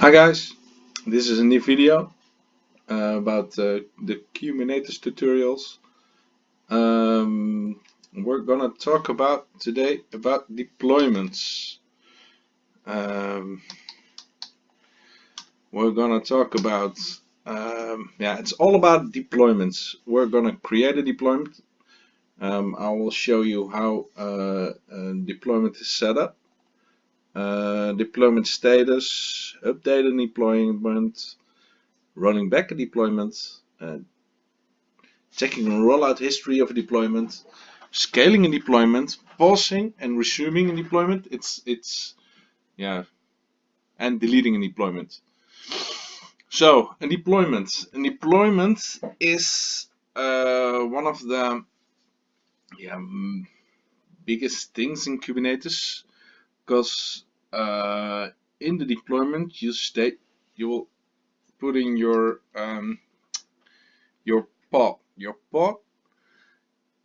Hi guys, this is a new video about the Kubernetes tutorials. We're gonna talk about today about deployments. Um, we're gonna talk about it's all about deployments. We're gonna create a deployment. I will show you how a deployment is set up, deployment status, update a deployment, running back a deployment, checking the rollout history of a deployment, scaling a deployment, pausing and resuming a deployment. And deleting a deployment. So a deployment is one of the biggest things in Kubernetes, because in the deployment you will put in your pod. Your pod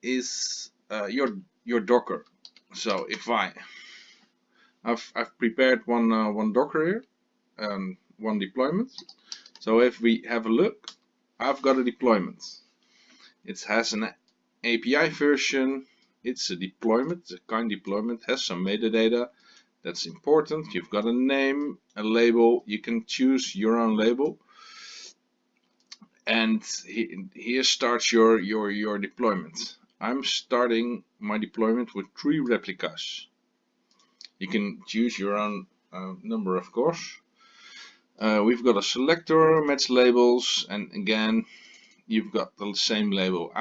is your Docker. So if I've prepared one Docker here, one deployment. So if we have a look, I've got a deployment. It has an API version. It's a deployment. It's a kind deployment. Has some metadata. That's important. You've got a name, a label. You can choose your own label. And here starts your deployment. I'm starting my deployment with 3 replicas. You can choose your own number, of course. We've got a selector, match labels, and again, you've got the same label.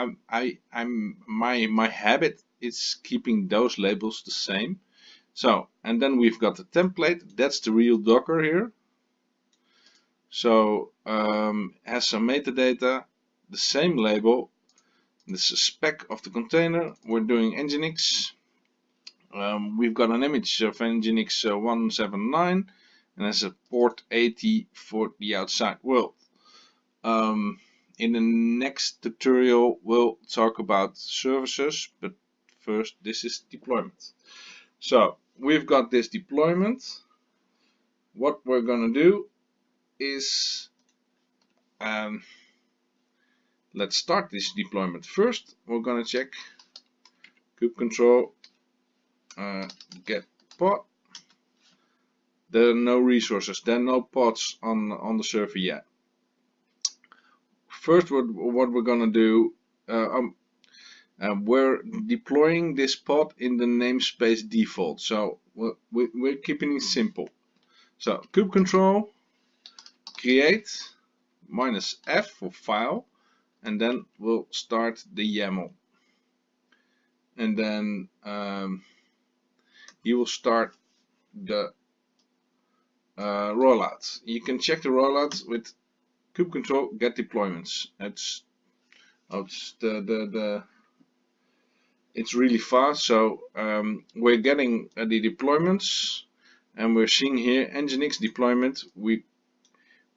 My habit is keeping those labels the same. So, and then we've got the template. That's the real Docker here. So has some metadata, the same label. This is a spec of the container. We're doing Nginx. We've got an image of Nginx 179 and has a port 80 for the outside world. In the next tutorial we'll talk about services, but first this is deployment. So we've got this deployment. What we're gonna do is let's start this deployment. First we're gonna check kubectl get pod. There are no resources, there are no pods on the server yet. First what we're gonna do, we're deploying this pod in the namespace default, so we're keeping it simple. So kubectl create -f for file, and then we'll start the YAML, and then you will start the rollout. You can check the rollout with kubectl get deployments. It's really fast. So we're getting the deployments, and we're seeing here Nginx deployment.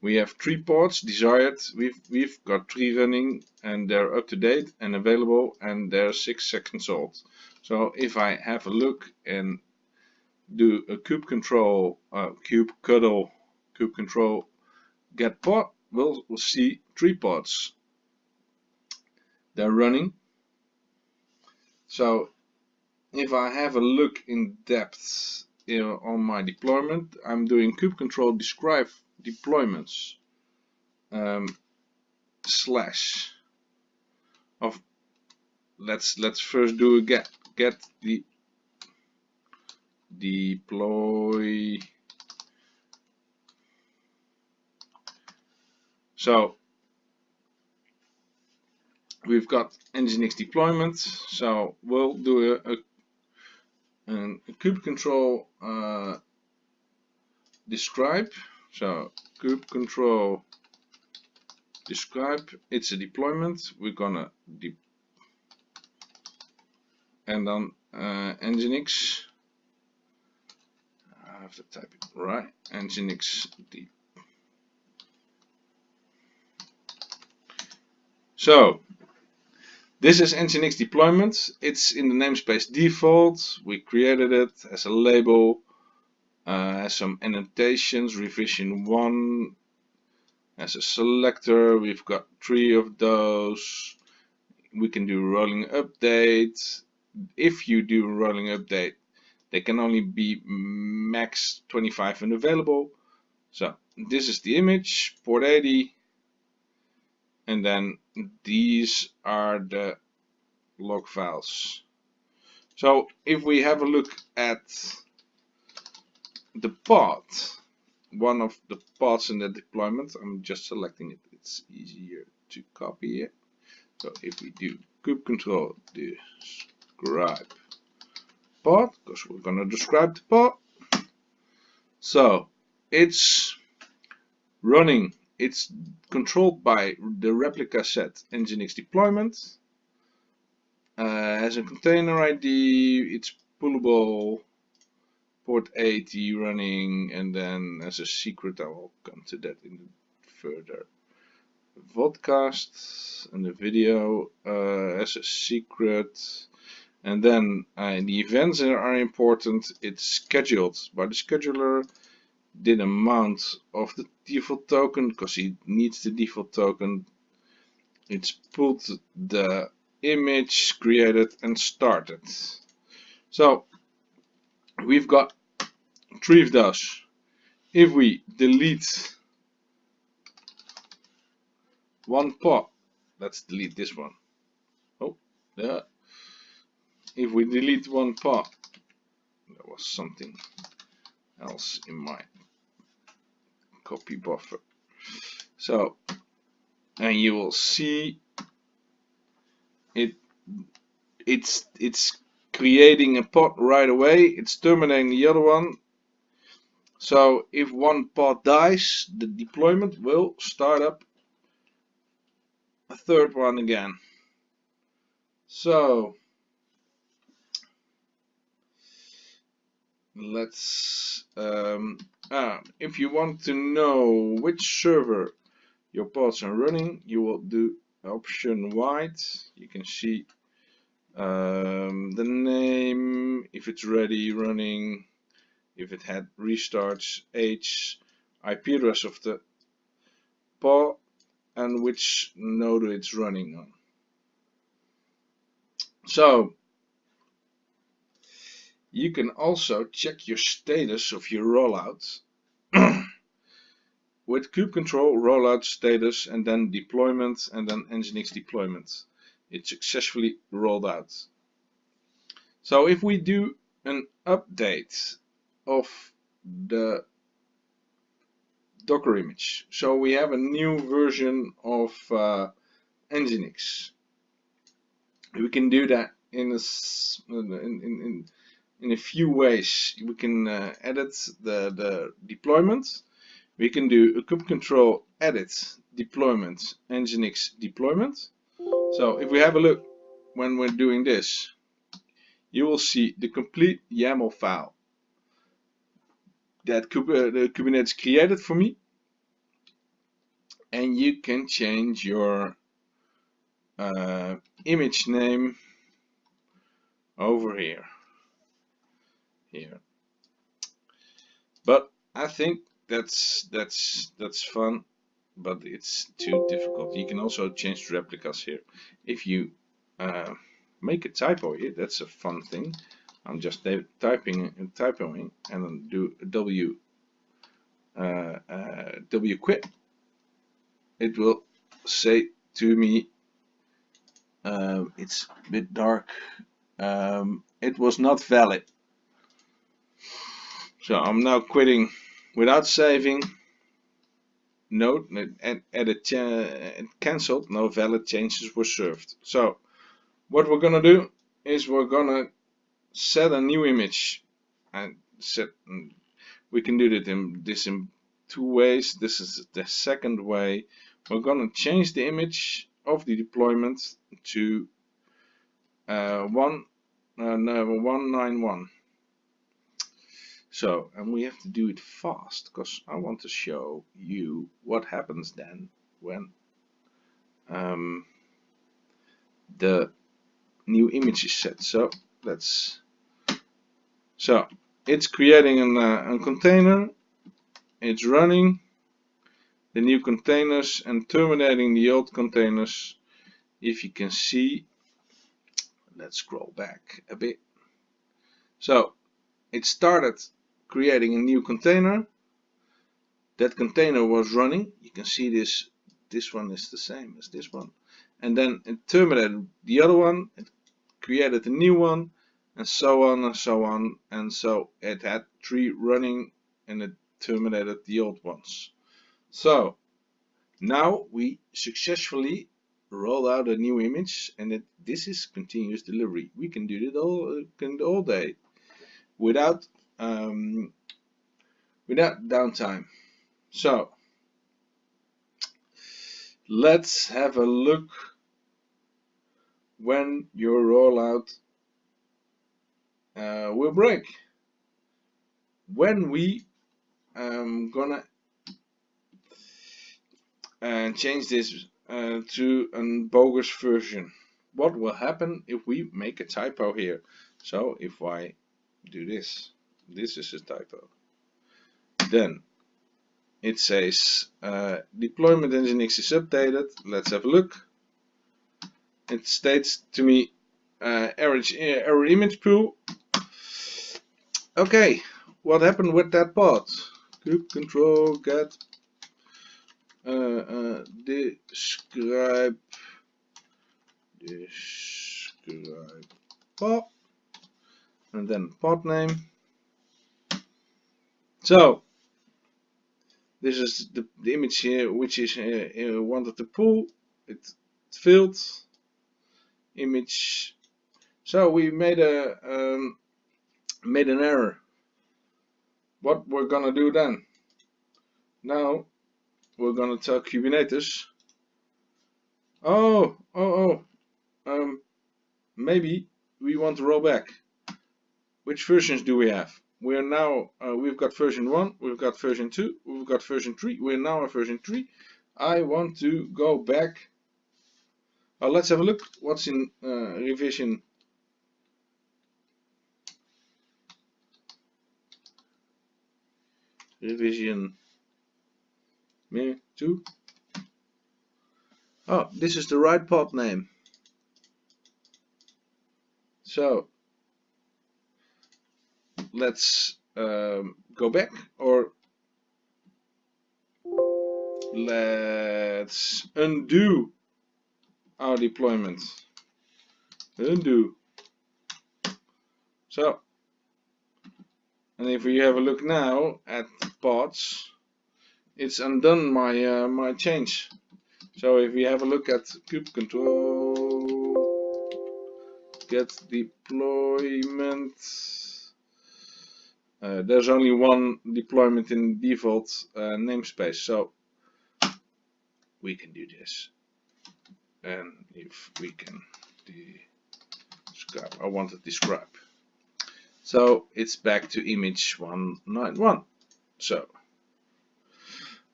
We have 3 pods desired. We've got 3 running, and they're up to date and available, and they're 6 seconds old. So if I have a look and do a kubectl get pod, we'll see 3 pods. They're running. So if I have a look in depth on my deployment, I'm doing kubectl describe deployments slash of let's first do a get the deploy. So we've got Nginx deployment, so we'll do a kubectl describe. So kubectl describe, it's a deployment. We're gonna and then Nginx, I have to type it right, Nginx deep. So this is Nginx deployment. It's in the namespace default. We created it as a label. Has some annotations. Revision 1 as a selector. We've got 3 of those. We can do rolling update. If you do rolling update, they can only be max 25 and available. So this is the image, port 80, and then these are the log files. So if we have a look at the pod, one of the pods in the deployment, I'm just selecting it, it's easier to copy it. So if we do kubectl describe pod, because we're going to describe the pod. So it's running, it's controlled by the replica set nginx deployment. Has a container ID, it's pullable, port 80 running, and then as a secret, I will come to that in the further vodcast and the video as a secret. And then the events are important. It's scheduled by the scheduler. Did a mount of the default token because he needs the default token. It's pulled the image, created and started. So we've got 3 of those. If we delete one pod, let's delete this one. Oh, yeah. If we delete one pod, there was something else in my copy buffer. So, and you will see it's creating a pod right away. It's terminating the other one. So if one pod dies, the deployment will start up a third one again. So let's if you want to know which server your pods are running, you will do option wide. You can see the name, if it's ready running, if it had restarts, age, IP address of the pod, and which node it's running on. So you can also check your status of your rollout with kubectl rollout status and then deployment and then nginx deployment. It's successfully rolled out. So if we do an update of the Docker image, so we have a new version of nginx. We can do that in a few ways. We can edit the deployment. We can do a kubectl edit deployment nginx deployment. So if we have a look when we're doing this, you will see the complete YAML file that the Kubernetes created for me, and you can change your image name over here. But I think that's fun, but it's too difficult. You can also change the replicas here. If you make a typo here, that's a fun thing. I'm just typoing and then do a w quit. It will say to me, it's a bit dark, it was not valid. So I'm now quitting without saving. Note edit cancelled, no valid changes were served. So what we're gonna do is we're gonna set a new image and we can do this in 2 ways. This is the second way. We're gonna change the image of the deployment to 191. So, and we have to do it fast because I want to show you what happens then when the new image is set. So it's creating a container, it's running the new containers and terminating the old containers. If you can see, let's scroll back a bit. So it started creating a new container. That container was running. You can see this one is the same as this one, and then it terminated the other one, it created a new one, and so on and so on, and so it had 3 running and it terminated the old ones. So now we successfully roll out a new image, and this is continuous delivery. We can do it all day without downtime. So let's have a look when your rollout will break. When we gonna change this to a bogus version. What will happen if we make a typo here? So if I do this is a typo. Then it says deployment Nginx is updated. Let's have a look. It states to me error image pool. Okay, what happened with that pod? Kube control get describe pod, and then pod name. So this is the image here, which is wanted to pull. It failed. Image. So we made an error. What we're gonna do then? Now we're gonna tell Kubernetes. Maybe we want to roll back. Which versions do we have? We're now we've got version 1, we've got version 2, we've got version 3. We're now at version 3. I want to go back. Let's have a look what's in revision. Revision 2. Oh, this is the right pod name. So let's go back, or let's undo our deployment. Undo. So, and if we have a look now at pods, it's undone my my change. So if we have a look at kube control get deployment, there's only one deployment in default namespace, so we can do this. And if we can describe, I want to describe. So it's back to image 191. So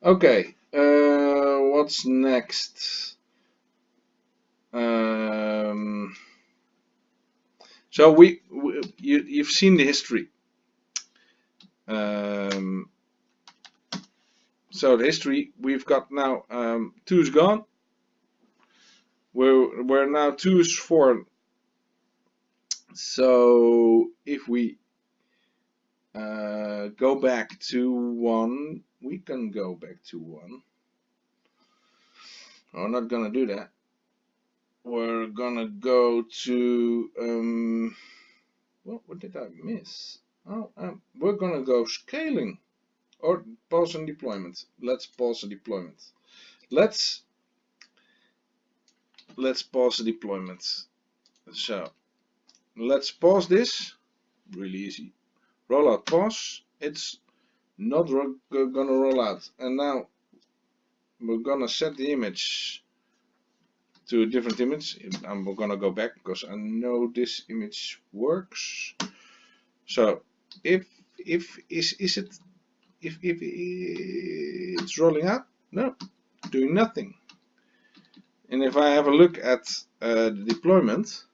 okay, what's next? So you've seen the history. So the history, we've got now 2 is gone. We're now 2 is 4. So if we go back to 1, we can go back to 1. We're not gonna do that. We're gonna go to what did I miss? We're gonna go scaling or pause and deployment. Let's pause the deployment. Let's pause the deployment. So let's pause this. Really easy. Rollout pause. It's not gonna roll out. And now we're gonna set the image to a different image, and we're gonna go back because I know this image works. So if it's rolling out, no, doing nothing. And if I have a look at the deployment,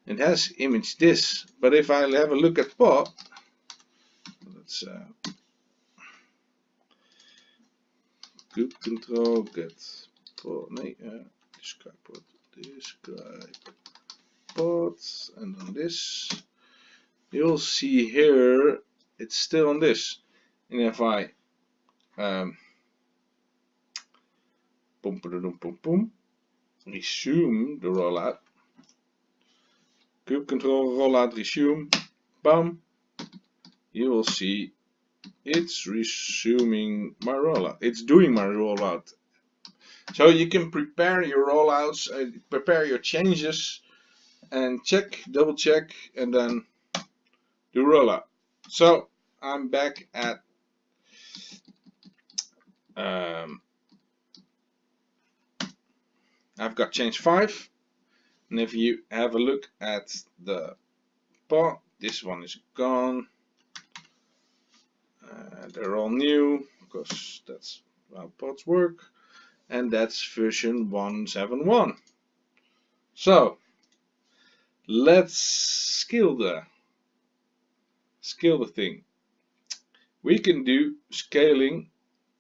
it has image this. But if I have a look at pod, let's kube control get port, describe port, and on this you'll see here it's still on this, and if I resume the rollout, kube control rollout resume, bam, you will see it's resuming my rollout. It's doing my rollout. So you can prepare your rollouts, prepare your changes, and check, double check, and then do rollout. So I'm back at I've got change 5, and if you have a look at the pod, this one is gone. They're all new because that's how pods work, and that's version 171. So let's scale the thing. We can do scaling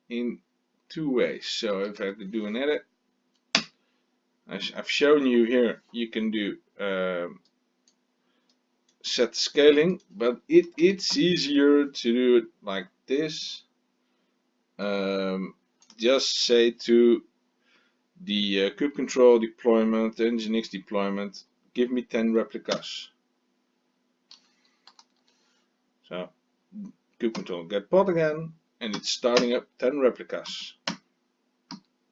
in 2 ways. So if I could do an edit, I've shown you here, you can do set scaling, but it's easier to do it like this. Just say to the kube control deployment, Nginx deployment, give me 10 replicas. So kube control get pod again, and it's starting up 10 replicas.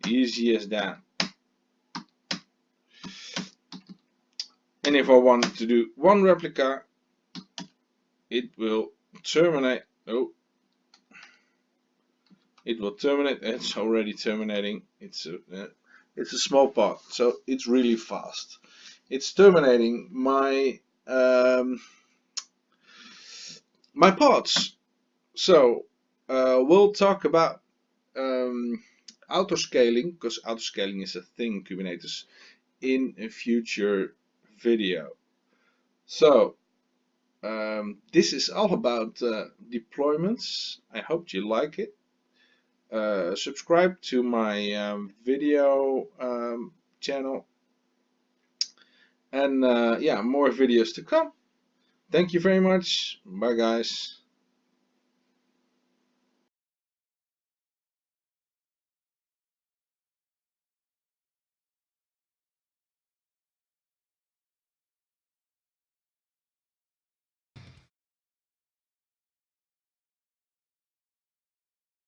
Easy as that. And if I want to do 1 replica, it will terminate. Oh, it will terminate. It's already terminating. It's a small pod, so it's really fast. It's terminating my my pods. So we'll talk about autoscaling, because autoscaling is a thing in Kubernetes, in a future video. So this is all about deployments. I hope you like it. Subscribe to my video channel, and yeah, more videos to come. Thank you very much. Bye guys.